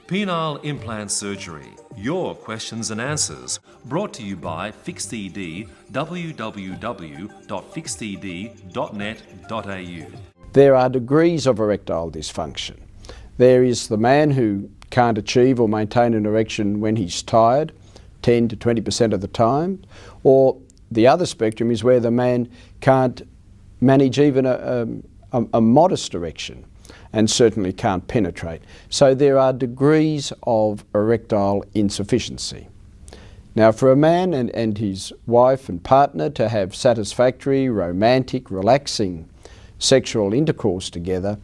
Penile implant surgery. Your questions and answers. Brought to you by FixED, www.fixed.net.au. There are degrees of erectile dysfunction. There is the man who can't achieve or maintain an erection when he's tired, 10 to 20% of the time, or the other spectrum is where the man can't manage even a modest erection and certainly can't penetrate. So there are degrees of erectile insufficiency. Now, for a man and his wife and partner to have satisfactory, romantic, relaxing sexual intercourse together,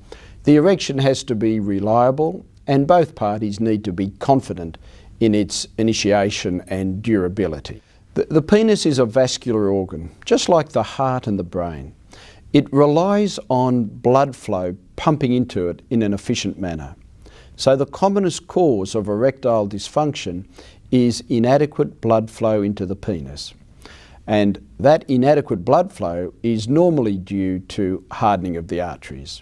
the erection has to be reliable and both parties need to be confident in its initiation and durability. The penis is a vascular organ, just like the heart and the brain. It relies on blood flow pumping into it in an efficient manner. So the commonest cause of erectile dysfunction is inadequate blood flow into the penis. And that inadequate blood flow is normally due to hardening of the arteries.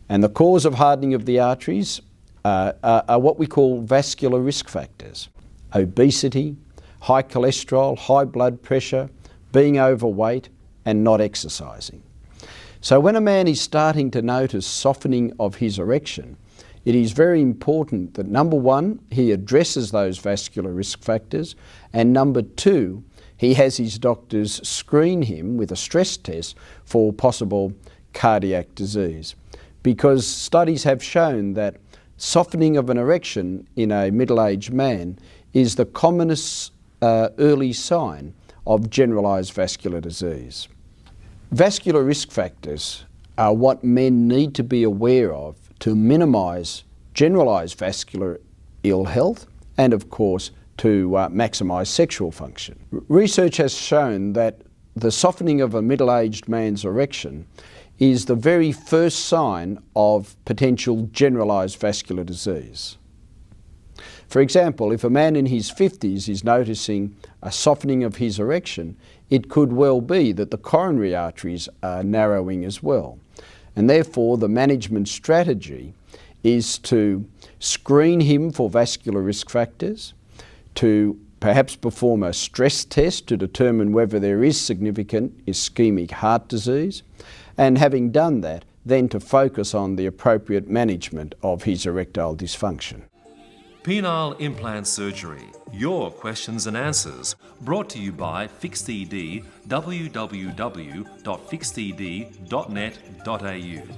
And the cause of hardening of the arteries are what we call vascular risk factors: obesity, high cholesterol, high blood pressure, being overweight, and not exercising. So when a man is starting to notice softening of his erection, it is very important that, number one, he addresses those vascular risk factors, and number two, he has his doctors screen him with a stress test for possible cardiac disease. Because studies have shown that softening of an erection in a middle-aged man is the commonest early sign of generalised vascular disease. Vascular risk factors are what men need to be aware of to minimise generalised vascular ill health and, of course, to maximise sexual function. Research has shown that the softening of a middle-aged man's erection is the very first sign of potential generalised vascular disease. For example, if a man in his 50s is noticing a softening of his erection, it could well be that the coronary arteries are narrowing as well. And therefore, the management strategy is to screen him for vascular risk factors, to perhaps perform a stress test to determine whether there is significant ischemic heart disease, and having done that, then to focus on the appropriate management of his erectile dysfunction. Penile implant surgery. Your questions and answers. Brought to you by FixED, www.fixed.net.au.